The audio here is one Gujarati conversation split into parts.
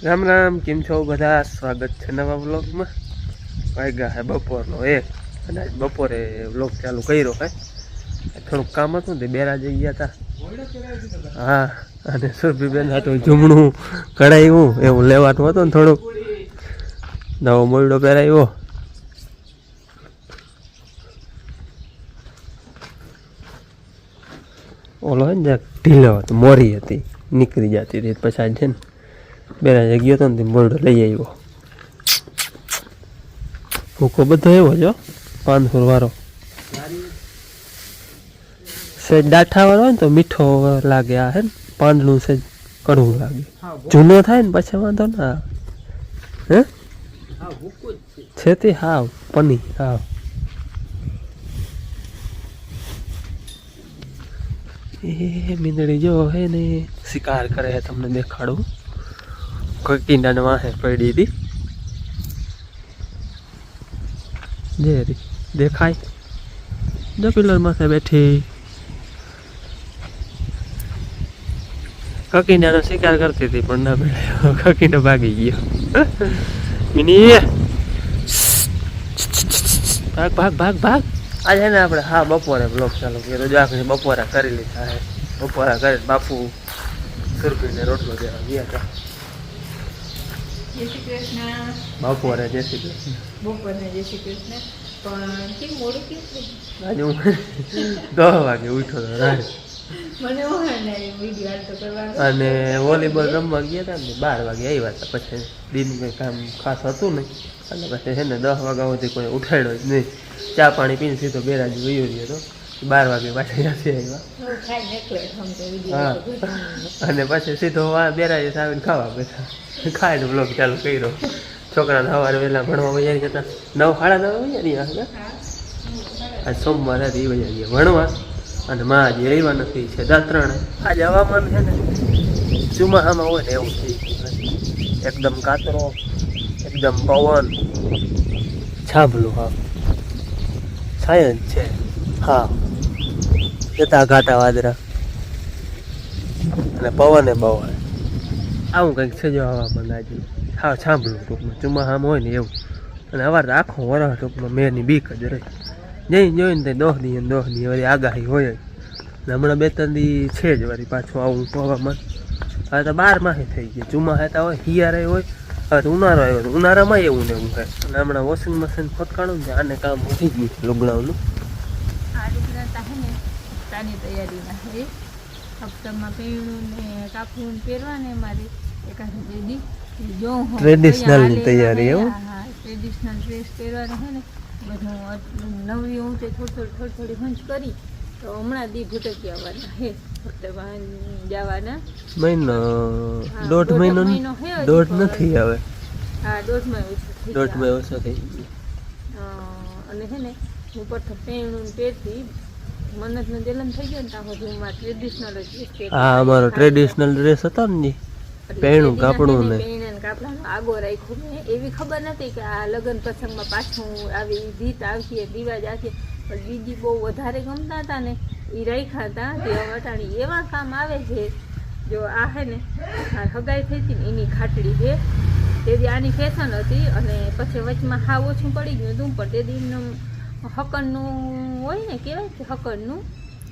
રામ રામ, કેમ છો બધા? સ્વાગત છે નવા વ્લોગમાં. વાગ્યા હે બપોરનો 1 અને આજ બપોરે વ્લોગ ચાલુ કર્યો હે. થોડુંક કામ હતું ને બેરા જઈ ગયા હતા. હા, અને સુરભીબેન હતું જમણું કઢાવ્યું એવું લેવાનું હતું ને થોડુંક નવો મોયડો પહેરાવ્યો. ઓલો હે ને ઢીલો હતો, મોરી હતી, નીકળી જતી હતી. પછી આજ છે ને બેરા ગયો હતો ને મોરડો લઈ આવ્યો. ભૂકો બધો એવો જો 500 વાળો. સેજ ડાઠા વાળો હોય ને તો મીઠો લાગે. આ હે ને પાંદડું સેજ કડવું લાગે. જૂનો થાય ને પછી વાંધો ના. હે છે તે હાવ પની હાવ. એ મીંદડી જો હે ને શિકાર કરે છે. તમને દેખાડું. કોઈ કીંડા વાહે પડી હતી. જે દેખાય જો પિલર માથે બેઠી. કકીંડાનો શિકાર કરતી હતી પણ ના મળ્યો. કકીંડો ભાગી ગયો. મિની ભાગ ભાગ ભાગ ભાગ. આજે ને આપણે હા બપોરે બ્લોગ ચાલુ કર્યો. જો આપણે બપોરા કરી લીધા હે. બપોરા કરે બાપુ સુરભીને રોટલો દેવા ગયા હતા. જય શ્રી કૃષ્ણ. બપોરે જય શ્રી કૃષ્ણ. બપોરને જય શ્રી કૃષ્ણ. પણ કેમ મોડું કેમ આજે હું 10 વાગે ઉઠ્યો હતો રાત. મને વિડીયો હાલતો કરવાનો. અને વોલીબોલ રમવા ગયા હતા ને 12 વાગે આવ્યા હતા. પછી દિન કંઈ કામ ખાસ હતું નહીં. અને પછી છે ને 10 વાગ્યા સુધી કોઈ ઉઠાડ્યો જ નહીં. ચા પાણી પીને સીધો બેરાજી વયો રહ્યો હતો. 12 વાગે પાછા ત્યાંથી આવ્યા. હા, અને પછી સીધો બેરાજી આવીને ખાવા બેઠા. ખાઈને બ્લોગ ચાલુ કર્યો. છોકરાને સવારે વહેલા ભણવા વૈયા જતા 9 સાડા 9 વૈયા રહ્યા. આજ સોમવાર હતી એ વૈયા ગયા ભણવા. અને માં હજી આવ્યા નથી છે દાત્રણ. આજે હવામાન છે ને ચોમાસામાં હોય ને એવું થઈ ગયું. એકદમ કાતરો, એકદમ પવન, છાભલું. હા સાયન્સ છે. હા જતા ઘાટા વાદરા અને પવને બહુ હોય. આવું કંઈક છે જો હવામાન આજે. હા સાંભળું ટૂંકમાં ચોમાસામાં હોય ને એવું. અને અવાર તો આખો વરસ ટૂંકમાં મેરની બીક જ રહી. જઈને જોઈને તે 10 દી વળી આગાહી હોય જ. હમણાં 2-3 દી છે જ વળી પાછું આવું હવામાન. હવે તો 12 માસે થઈ ગયું. ચોમાસા હોય, શિયાળે હોય, હવે તો ઉનાળો આવ્યો. ઉનાળામાં એવું ને એવું થાય. અને હમણાં વોશિંગ મશીન ફટકાણું ને આને કામ વધી ગયું લુગડાઓનું. આ રીતના હે ને તાની તૈયારીના હે. હપ્તામાં પહેરવું ને કાપવું પહેરવા ને મારી એકાદ દીદી જો ટ્રેડિશનલની તૈયારી એવું. હા ટ્રેડિશનલ ડ્રેસ પહેરવાનો હે ને બધું નવી હું તે થોડી હંચ કરી. તો હમણાં દી ભૂટકી આવવાના હે. હપ્તામાં જવાના મહિનો 1.5 મહિનો નથી હવે. હા 1.5 મહિનો ઓછો થઈ ગયો. અને હે ને હું પ્રથમ પહેરવું પહેરતી મન્નતનો જન્મ થઈ ગયો ને ત્યાં સુધી હું મારા ટ્રેડિશનલ જ ડ્રેસ. હા અમારો ટ્રેડિશનલ ડ્રેસ હતો ને પહેણું કાપડું ને કાપડાનો આગો રાખ્યો મેં. એવી ખબર નથી કે આ લગ્ન પ્રસંગમાં પાછું આવી રીત આવશે, રિવાજ આવશે. પણ બીજી બહુ વધારે ગમતા હતા ને એ રાખ્યા હતા. તે વટાણી એવા કામ આવે છે. જો આ હે ને આ હગાઈ થઈ હતી ને એની ખાટડી છે. તેથી આની ફેશન હતી. અને પછી વચમાં હાવ ઓછું પડી ગયું હતું. પણ તેથી એમનું હકરનું હોય ને કહેવાય કે હકરનું.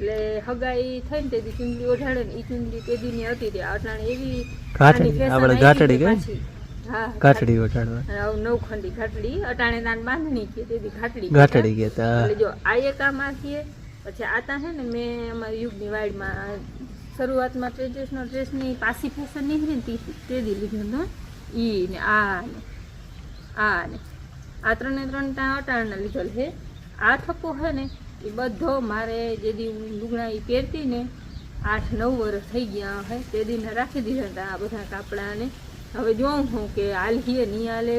એટલે હગાઈ થઈને તેથી ચૂંદડી ઓઢાડે ને એ ચૂંદડી તેદીની હતી. તે અટાણે એવી ઘાટડી ઘાટડી ઓઢાડવા નવખંડી ઘાટડી અટાણે તાન બાંધણી કે તેથી ઘાટડી કહેતા. એટલે જો આ એક કામ આ છે. પછી આતા છે ને મેં અમારી યુગની વાડમાં શરૂઆતમાં ટ્રેડિશનલ ડ્રેસની પાછી ફેશન નીકળી ને તેદી લીધું હતું. ઈ ને આ ને આ 3 ત્યાં અટાણના લીધેલ છે. આ થપ્પો છે ને એ બધો મારે જેદી હું લુગડા એ પહેરતી ને 8-9 વર્ષ થઈ ગયા હે તે દિન રાખી દીધા હતા આ બધા કાપડાને. હવે જોઉં હું કે હાલીએ નહીં હાલે,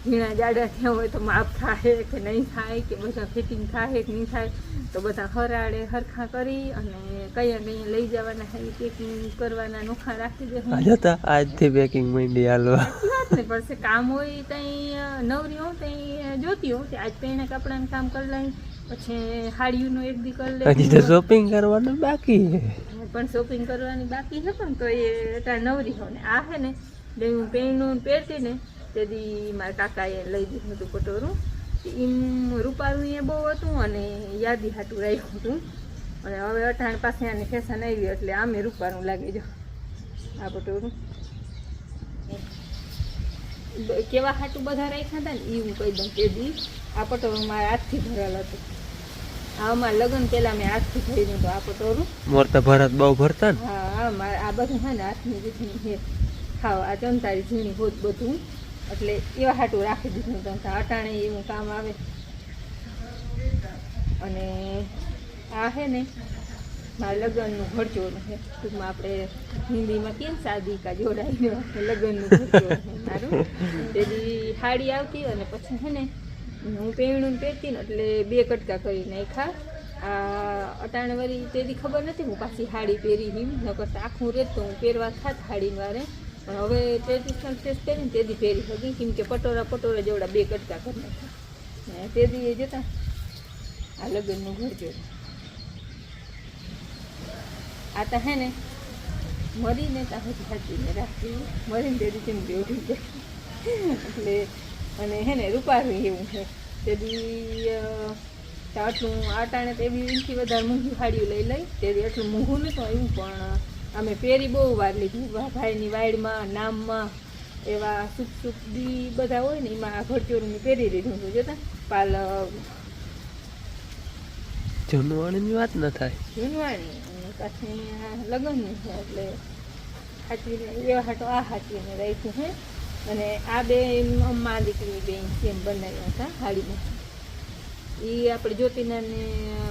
ઝીણા જાડા થયા હોય તો માપ થાય કે નહીં થાય, કે બધા ફિટિંગ થાય કે નહીં થાય. તો બધા હરાડે હરખા કરી અને કયા લઈ જવાના હોય પેકિંગ કરવાના નોખા રાખી દે. આજથી પેકિંગ માંડી હાલવા વાત નહીં પડશે. કામ હોય ત્યાં નવરી હોઉં ત્યાં જોતી હોઉં આજ પહેણે કપડાનું કામ કરી લઈ. પછી હાડીઓનું એક દી કરી લે. હજી તો શોપિંગ કરવાનું બાકી છે. પણ શોપિંગ કરવાની બાકી છે. પણ તો એ ત્યાં નવરી હોય ને આ છે ને બે હું પહેરનું પહેરતી ને તેથી મારા કાકાએ લઈ દીધું હતું પટોરું. એમ રૂપારું એ બહુ હતું અને યાદી હાટું રાખ્યું હતું. અને હવે અટાણ પાસે આની ફેશન આવી એટલે આમે રૂપારું લાગે જો આ પટોરું કેવા હાટું બધા રાખ્યા હતા ને એ હું કહી દઉં. તેથી આ પટોરું મારા હાથથી ભરેલ હતું. આ અમારા લગ્ન પહેલાં મેં હાથથી ભરી દીધું આ પટોરું. મોરતા ભરત બહુ ભરતા ને. હા મારે આ બધું છે ને હાથની રીતની છે ખાવ આ ચમતારી ઝીણી હોત બધું એટલે એવા હાટું રાખી દીધું તો અટાણે એવું કામ આવે. અને આ છે ને મારા લગ્નનું ઘરચોળું છે ટૂંકમાં આપણે હિન્દીમાં કેમ સાદી કા જોડાઈ લગ્નનું ઘરચોળું છે મારું. તેથી સાડી આવતી અને પછી છે ને હું પહેરણું પહેરતી ને એટલે 2 કટકા કરી નાખ્યા. આ અટાણે વળી તેથી ખબર નથી હું પાછી સાડી પહેરી હિમ ન કરતા આખું રહેતું હું પહેરવા થાત સાડીને વારે. પણ હવે ટ્રેડિશનલ ડ્રેસ પહેરીને તેથી પહેરી શકી કેમ કે પટોરા જેવડા 2 કટકા કરી નાખ્યા. તેથી એ જતા આ લગ્નનું ઘરચોળું આ તો હે ને મરીને ત્યાં સુધી સાચવીને રાખવી મરીને તેથી ચીમકી ઉઠી જાય એટલે અને હે ને રૂપારું એવું છે. તેથી આટલું આટાણે તો એવી એનથી વધારે મૂંઘી સાડીઓ લઈ તેથી એટલું મૂંઘું નહોતું આવ્યું પણ અમે પહેરી બહુ વાર લીધી. ભાઈની વાયડમાં નામમાં એવા સુખ દી બધા હોય ને એમાં આ ઘરચોળું પહેરી લીધું હતું. જોતા પાલક જૂનવાણીની વાત ન થાય. જૂનવાણી અને પાછી લગ્નની છે એટલે સાચવીને એવા હાટો આ સાચવીને રાખ્યું છે. અને આ બે અમ્મા દીકરી બે સેમ બનાવ્યા હતા સાડીમાં. એ આપણે જ્યોતિના ને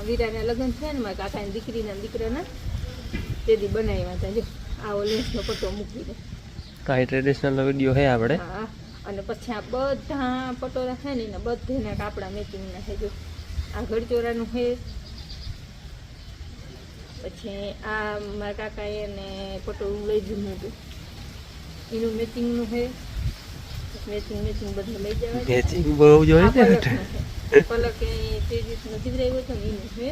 વીરાના લગ્ન થયા ને મારા કાકાની દીકરીના દીકરાના તેથી બનાવ્યા હતા. જો આવો લેસનો પટ્ટો મૂકીને કાંઈ ટ્રેડિશનલ વિડીયો છે આપણે. હા અને પછી આ બધા પટોરા છે ને એના બધાના કાપડા મેચિંગના છે. જો આ ઘરચોરાનું છે પછી આ મારા કાકાએ ને પટોળું લઈ દીધું હતું એનું મેચિંગનું છે. મેચિંગ બધું લઈ જવા મેચિંગ બહુ જોઈએ છે. પલક એ તે રીતનું જીવરાયું હતું ને એનું છે.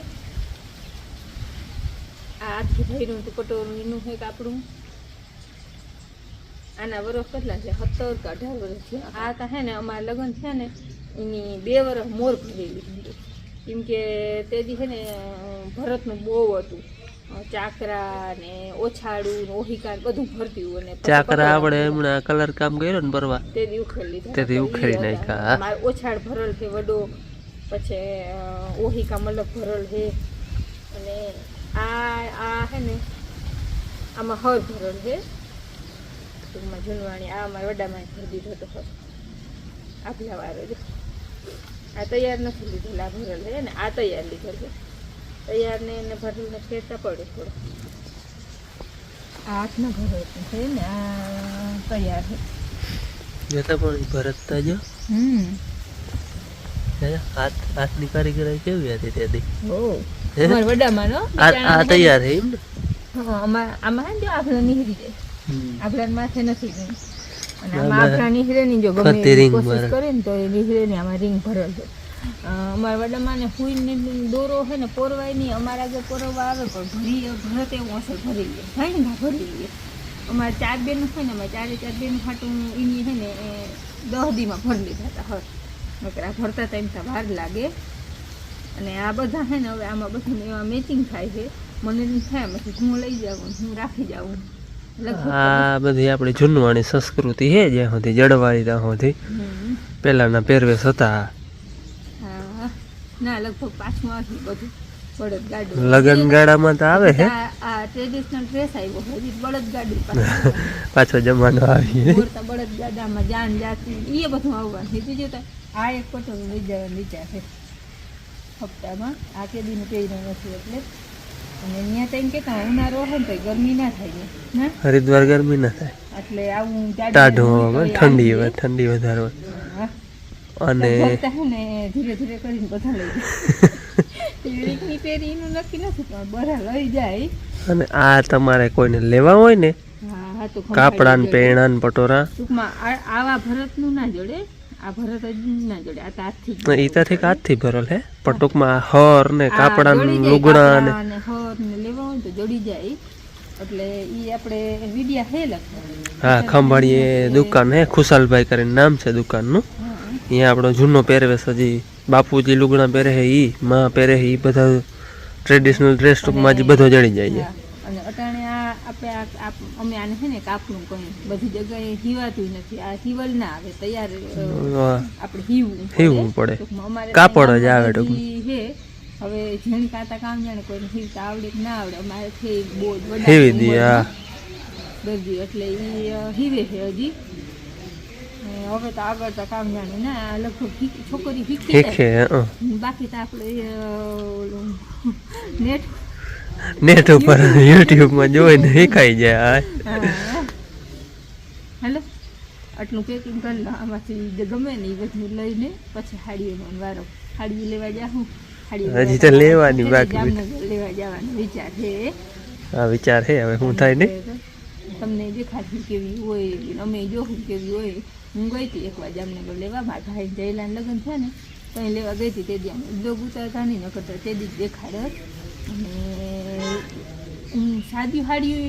આ હાથથી ભર્યું હતું પટોળું એનું છે કાપડું. આના વર્ષ કેટલા છે 17 કે 18 વર્ષ છે. આ તો છે ને અમારા લગ્ન છે ને એની 2 વર્ષ મોર ભરેલી હતી કેમ કે તેથી છે ને ભરતનું બહુ હતું. ચાકરા ને ઓછાડું ને ઓહિકા બધું ભરતી અને ચાકરા આપણે હમણાં કલર કામ કર્યો ને પરવા તેથી ઉખેડી તેથી ઉખેડી નાખ્યા. મારે ઓછાડ ભરલ છે વડો પછી ઓહિકા મલક ભરલ છે. અને આ છે ને આમાં હર ભરલ છે ટૂંકમાં જૂનવાણી. આ અમારા વડામાં ભરી દીધો હતો હર આગલા વારો જો. આ તૈયાર નથી લીધેલ આ ભરેલ છે ને આ તૈયાર લીધેલ છે. તૈયારને એને ભરેલને ફેરતા પડે થોડો. આ હાથના ભરેલ છે ને આ તૈયાર છે. જતા પણ ભરતતા જો હાથની કારીગરી કેવી હતી તેથી. અમારા વડામાં આ તૈયાર છે એમ ને. હા આમાં જો આભલા નીહરી જાય. આભલા માથે નથી ગઈ અને આમાં આભલા નીહરે નહીં. જો ગમે કોશિશ કરે ને તો એ નીહરે નહીં. આમાં રીંગ ભરેલ છે. અમારા વડામાં ને હુઈને દોરો છે ને પોરવાય નહીં. અમારા આગળ પોરવા આવે પણ ભરત એવું અસર ભરી લે ભાઈ ભરી લઈએ. અમારે 4 બેનું છે ને અમારે 4 બેનું ખાટું એની છે ને 10 દીમાં ભરી લીધા હતા હર. નકર આ ભરતા ટાઈમ તો વાર લાગે. અને આ બધા છે ને હવે આમાં બધું એવા મેચિંગ થાય છે. મને એમ થાય પછી હું લઈ જાઉં હું રાખી જાઉં. આ બધી આપણી જૂનવાણી સંસ્કૃતિ છે જ્યાં સુધી જળવાઈ ત્યાં સુધી પહેલાના પહેરવેશ હતા. ના લગભગ પાછું આવ્યું બધું બળદગાડું. લગન ગાડામાં તો આવે છે. આ ટ્રેડિશનલ ડ્રેસ આવ્યો હજી બળદગાડું પાછો જમાનો આવી બળદગાડામાં જાન જાતી એ બધું આવવાનું. બીજું તો આ એક પટોળું લઈ જવાનું વિચાર છે હપ્તામાં. આ કેદીનું પહેર્યું નથી એટલે. અને ત્યાં તો એમ કહેતા ઉનાળો હોય ને તો ગરમી ના થાય ને હરિદ્વાર ગરમી ના થાય એટલે આવું ટાઢું ઠંડી વધારે હોય. અને ધીરે ધીરે કરીને બધા લઈ જાય પેરી એનું નક્કી નથી પણ બધા લઈ જાય. અને આ તમારે કોઈને લેવા હોય ને કાપડા ને પેણા ને પટોરા ટૂંકમાં આવા ભરતનું ના જોડે. આ ભરત જ ના જોડે. આ હાથથી ઈ તાથી હાથથી ભરેલ હે પણ ટૂંકમાં હર ને કાપડા ને લુગડા ને હર ને લેવા હોય તો જોડી જાય. એટલે ઈ આપણે વિડિયા હે લખવા. હા ખંભાળીએ દુકાન હે ખુશાલભાઈ કરીને નામ છે દુકાનનું. અહીંયા આપણો જૂનો પહેરવેશ હજી બાપુજી લુગડા પહેરે છે ઈ માં પહેરે છે ઈ બધા ટ્રેડિશનલ ડ્રેસ ટૂંકમાં જ બધો જડી જાય છે. અને અટાણે આ આપણે અમે આને છે ને કાપડું કહ્યું બધી જગ્યાએ હીવાતું નથી. આ હીવલ ના આવે તૈયાર આપણે હીવવું પડે. કાપડ જ આવે ટૂંકમાં. હે હવે જેને કાતા કામ જાણે કોઈને હીવતા આવડે કે ના આવડે અમારે થઈ બહુ હીવી દે દરજી એટલે એ હીવે છે હજી. હવે તો આગળ તો કામ જાણે ના લગભગ છોકરી શીખે બાકી તો આપણે નેટ ઉપર યુટ્યુબમાં જોઈને શીખાઈ જાય. હેલો આટલું પેકિંગ કરી લો. આમાંથી ગમે ને એ બધું લઈને પછી હાડીઓનો વારો હાડી લેવા જાઉં. હજી તો લેવાની બાકી લેવા જવાનો વિચાર છે. હા વિચાર છે હવે શું થાય ને તમને દેખાડશું કેવી હોય અમે જોશું કેવી હોય. હું ગઈ હતી એકવાર જામનગર લેવા મારા ભાઈ જયલાન લગ્ન છે ને ત્યાં લેવા ગઈ હતી તે ત્યાં ઉદ્યોગ ઉતારતા નહીં ન કરતા તે દી દેખાડે. અને સાદી હાડી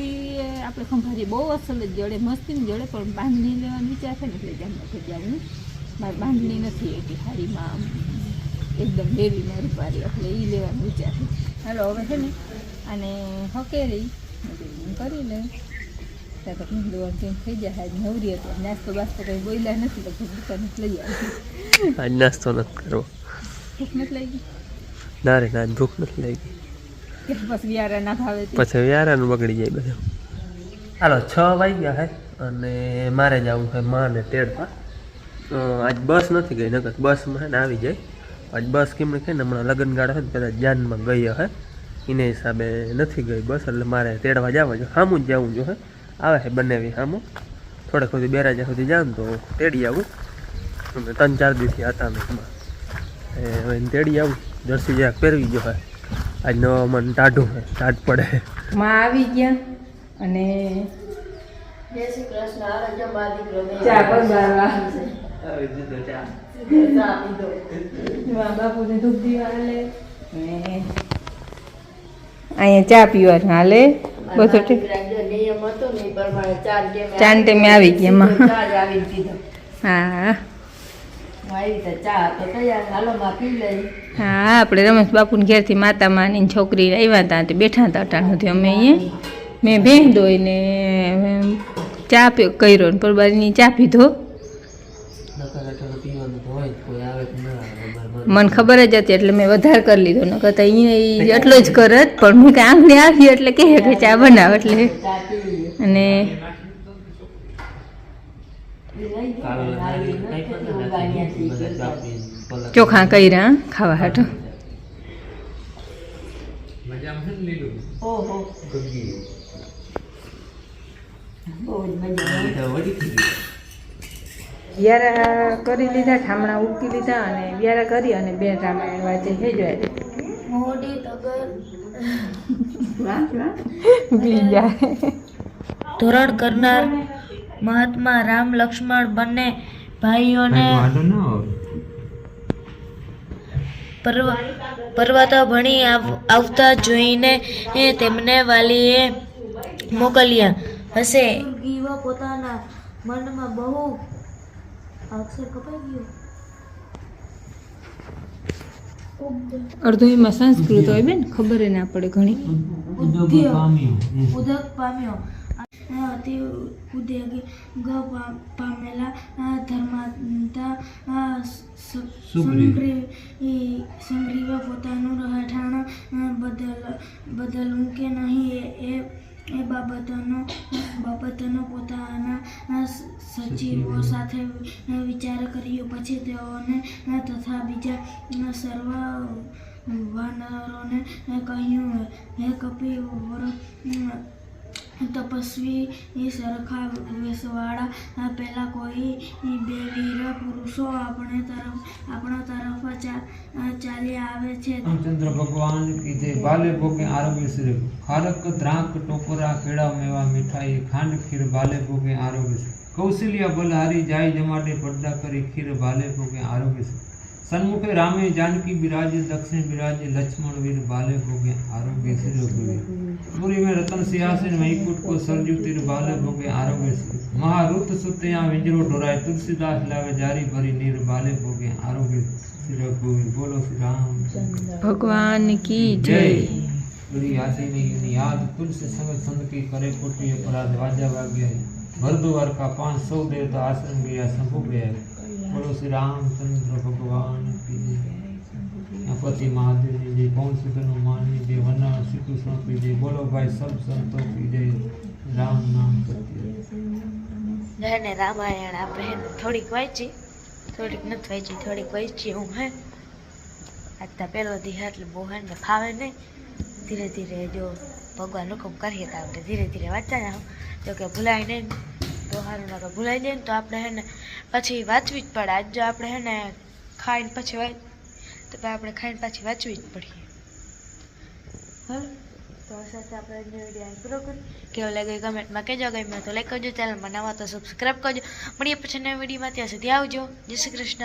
આપણે ખંભારી બહુ અસલ જ જડે મસ્તીની જડે પણ બાંધણી લેવાનો વિચાર છે ને એટલે જામનગર જવાનું. મારે બાંધણી નથી એટલી હાડીમાં એકદમ હેવીમાં રૂપારી એટલે એ લેવાનો વિચાર છે. હાલો હવે છે ને અને હકેરી કરી લે ત્યાં તો દોડ કેમ થઈ જાય. આજ નવરી હતી નાસ્તો બાસ્તો કંઈ બોલ્યા નથી લગભગ દુકાને લઈ આવી. આજ નાસ્તો નથી કરવો. ભૂખ નથી લાગી? ના રે ના ભૂખ નથી લાગી. પછી વ્યારા ના ભાવે પછી વ્યારાનું બગડી જાય બધું. હાલો 6 વાગ્યા હે અને મારે જવું છે માને તેડવા. આજ બસ નથી ગઈ નકર બસમાં હે ને આવી જાય. આજ બસ કેમ ને ને હમણાં લગ્ન ગાળા હોય ને કદાચ જાનમાં ગઈ હે એને હિસાબે નથી ગઈ બસ એટલે મારે તેડવા જવા જો સામું જ જવું જો હે આવે છે બંનેવી સામું થોડેક સુધી બેરાજા સુધી જાઉં તો તેડી આવું. અમે 3-4 દિવસથી હતા ને હવે તેડી આવું. જર્સી જ્યાં પહેરવી જો હે આજ નવા મને ટાઢું છે ટાઢ પડે. માં આવી ગયા અને જય શ્રી કૃષ્ણ આવે જો બા દીકરો ચા પગારવા આવી દીધો ચા બાપુને ધૂપ દીવા હાલે અહીંયા ચા પીવાનું હાલે બધું ચાર ટાઈમે આવી ગયા હા હા આપણે રમેશ બાપુને ઘેરથી માતા માની છોકરી આવ્યા હતા તે બેઠા હતા અટાણુંથી અમે અહીંયા મેં ભેં દોઈને ચા કર્યો ને પરબારીની ચા પીધો. મને ખબર જ હતી એટલે મેં વધારે કરી લીધો ન કરતા અહીંયા એટલો જ કરત પણ હું કાંઈ આંગણે આવી એટલે કહે કે ચા બનાવ એટલે અને ચોખા કર્યા ખાવા હાટો. વ્યારા કરી લીધા ઠામણા ઉટકી લીધા અને વ્યારા કરી અને 2 રામાયણ વાંચે છે જો ધોરણ કરનાર મહાત્મા રામ લક્ષ્મણ બંને ભાઈઓને પર્વતો ભણી આવતા જોઈને તેમને વાલીએ મોકલ્યા હશે. ગીવા પોતાના મનમાં બહુ અક્ષર કપાઈ ગયો. અડધો એમાં સંસ્કૃત હોય બેન ખબર ના પડે ઘણી. ઉદક પામ્યો અતિ ઉદ્યોગ પામેલા ધર્માતા સંગ્રીવ પોતાનું રહેઠાણ બદલવું કે નહીં એ બાબતનો પોતાના સચિવો સાથે વિચાર કર્યો. પછી તેઓને તથા બીજા સર્વ વાનરોને કહ્યું હે કપિ તપસ્વી સરખા વેશવાળા પહેલા કોઈ 2 વીર પુરુષો આપણા તરફ ચાલ્યા આવે છે. ચંદ્ર ભગવાન કીધે બાલે ભોગે આરોગ્ય શ્રી ખારક દ્રાંક ટોપરા કેળા મેવા મીઠાઈ ખાંડ ખીર બાલે ભોગે આરોગ્ય શ્રી કૌશલ્ય બલ હારી જાય જમાડે પડદા કરી ખીર બાલે ભોગે આરોગ્ય શ્રી सन्मुखे रामे जानकी विराजे दक्षिण विराजे लक्ष्मण वीर बाले भोगे आरोग्य सिर रघुवीर पुरी में रतन सिंहासन वैकुंठ को सरजू तिर बाले भोगे आरोग्य सिर महारुत सुतया विंजरो डोराय तुलसीदास लावे जारी भरी नीर बाले भोगे आरोग्य सिर रघुवीर बोलो श्री राम भगवान की जय। बुरी आसी नहीं याद तुलसी संग संत की करे कोटि अपराध वाजा वाग्य भरद्वार का 500 देवता आश्रम गया संभु गया बोलो श्री रामचंद्र भगवान की जय। पति महादेव की जय। पवन सुत हनुमान की जय। वन्ना श्री कृष्ण की जय। बोलो भाई सब संतों की जय। राम नाम सत्य। ને રામાયણ આપણે હે ને થોડીક વાંચી, થોડીક નથી વાંચી, થોડીક વાંચી હું હે આજતા પહેલો દી એટલે બહુ હે ને ફાવે નહીં, ધીરે ધીરે જો ભગવાન હુકમ કરીએ તો આપણે ધીરે ધીરે વાંચતા જાઓ, જો કે ભૂલાય નહીં તો સારું ના ભૂલાઈ જાય ને તો આપણે હે ને પછી વાંચવી જ પડે. આજ જો આપણે હે ને ખાઈને પછી તો આપણે ખાઈને પાછી વાંચવી જ પડીએ. હા તો સાથે આપણે વિડીયો પૂરો કરીએ. કેવો લાગ્યો કમેન્ટમાં કહેજો. ગમ્યો તો લાઈક કરજો, ચેનલમાં નવા તો સબસ્ક્રાઈબ કરજો. મળીએ પછી નવા વિડીયોમાં. ત્યાં સુધી આવજો. જય શ્રી કૃષ્ણ.